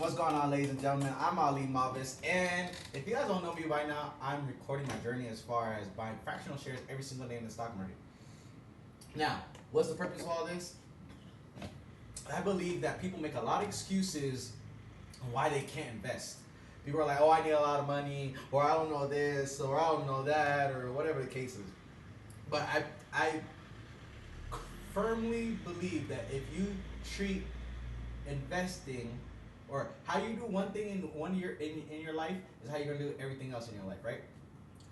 What's going on, ladies and gentlemen? I'm Ali Mavis, and if you guys don't know me by now, I'm recording my journey as far as buying fractional shares every single day in the stock market. Now, what's the purpose of all this? I believe that people make a lot of excuses on why they can't invest. People are like, oh, I need a lot of money, or I don't know this, or I don't know that, or whatever the case is. But I firmly believe that if you treat investing, or how you do one thing in 1 year in your life is how you're gonna do everything else in your life, right?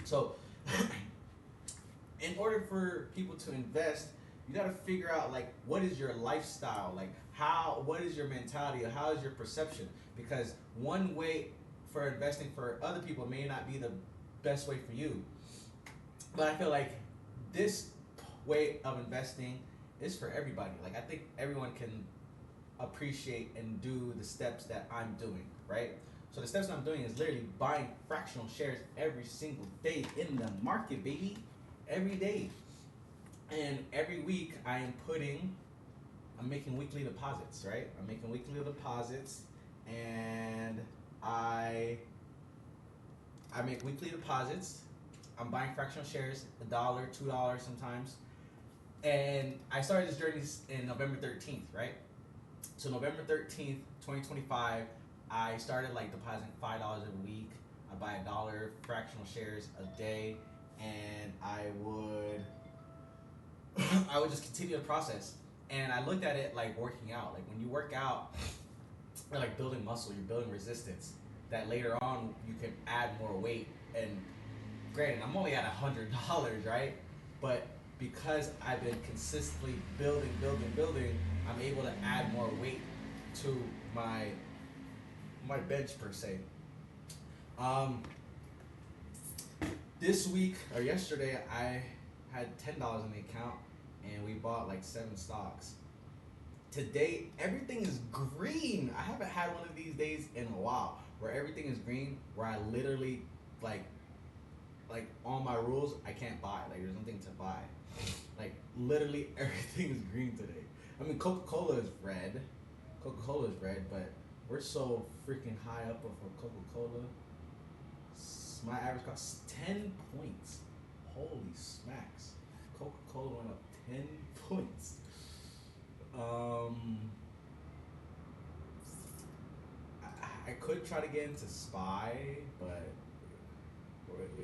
So in order for people to invest, you got to figure out like what is your lifestyle, like what is your mentality, how is your perception, because one way for investing for other people may not be the best way for you. But I feel like this way of investing is for everybody. Like I think everyone can appreciate and do the steps that I'm doing, right? So the steps that I'm doing is literally buying fractional shares every single day in the market, baby, every day. And every week I'm making weekly deposits, right? I'm making weekly deposits, and I make weekly deposits. I'm buying fractional shares, $1, $2 sometimes. And I started this journey in November 13th, right? So November 13th, 2025, I started like depositing $5 a week. I buy $1 fractional shares a day, and I would just continue the process. And I looked at it like working out. Like when you work out, you're like building muscle, you're building resistance, that later on you can add more weight. And granted, I'm only at $100, right? But because I've been consistently building, I'm able to add more weight to my bench per se. This week or yesterday, I had $10 in the account, and we bought like 7 stocks. Today, everything is green. I haven't had one of these days in a while where everything is green, where I literally like on my rules, I can't buy. Like there's nothing to buy. Like literally everything is green today. I mean, Coca-Cola is red, but we're so freaking high up of a Coca-Cola. My average cost 10 points. Holy smacks. Coca-Cola went up 10 points. I could try to get into SPY, but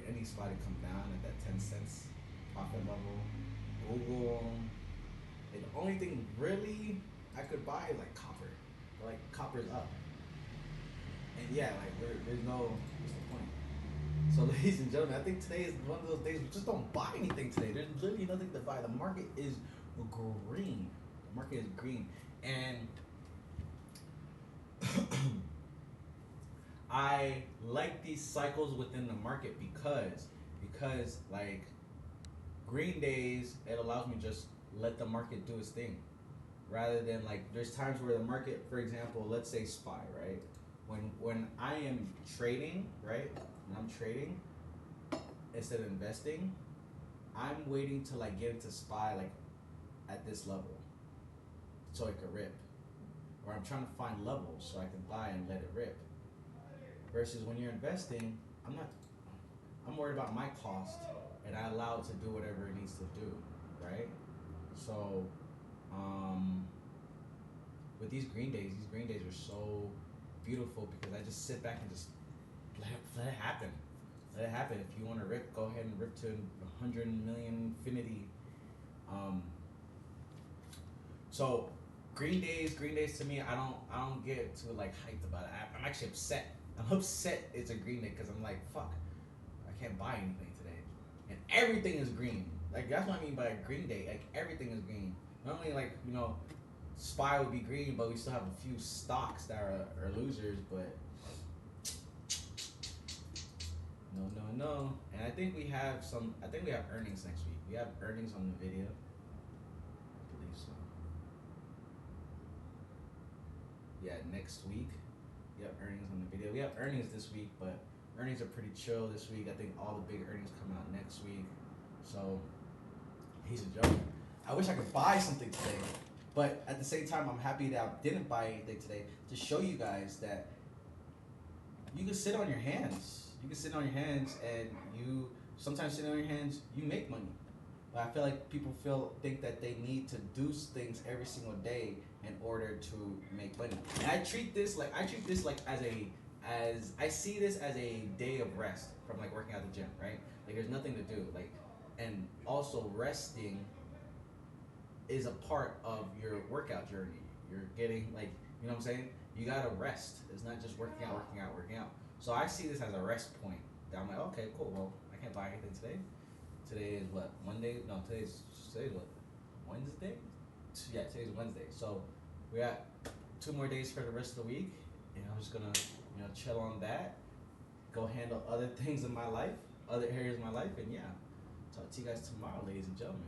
any SPY to come down at that 10 cents profit level. Google. And the only thing really I could buy is like copper. But like copper's up. And yeah, like there's no point. So ladies and gentlemen, I think today is one of those days we just don't buy anything today. There's literally nothing to buy. The market is green. The market is green. And I like these cycles within the market because like green days, it allows me to just let the market do its thing, rather than like there's times where the market, for example, let's say SPY, right? When I am trading, right? When I'm trading instead of investing, I'm waiting to like get into SPY like at this level so it could rip, or I'm trying to find levels so I can buy and let it rip. Versus when you're investing, I'm worried about my cost, and I allow it to do whatever it needs to do, right? So, with these green days are so beautiful because I just sit back and just let it happen. Let it happen. If you want to rip, go ahead and rip to 100 million infinity. So green days to me, I don't get too like hyped about it. I'm actually upset. I'm upset it's a green day because I'm like, fuck, I can't buy anything today, and everything is green. Like that's what I mean by a green day. Like everything is green. Normally, like SPY would be green, but we still have a few stocks that are losers. But no. And I think we have earnings next week. We have earnings on the video. I believe so. Yeah, next week. We have earnings on the video. We have earnings this week, but earnings are pretty chill this week. I think all the big earnings come out next week. So, he's a joke. I wish I could buy something today. But at the same time, I'm happy that I didn't buy anything today to show you guys that you can sit on your hands. You can sit on your hands, and you sometimes sitting on your hands, you make money. But I feel like people think that they need to do things every single day in order to make money. And I treat this like as I see this as a day of rest from like working out the gym, right? Like there's nothing to do. Like, and also resting is a part of your workout journey. You're getting like, you know what I'm saying? You gotta rest. It's not just working out. So I see this as a rest point. That I'm like, okay, cool. Well, I can't buy anything today. Today is what, Monday? No, today's what, Wednesday? Yeah, today's Wednesday. So we got 2 more days for the rest of the week, and I'm just gonna chill on that. Go handle other things in my life, other areas of my life, and yeah, talk to you guys tomorrow, ladies and gentlemen.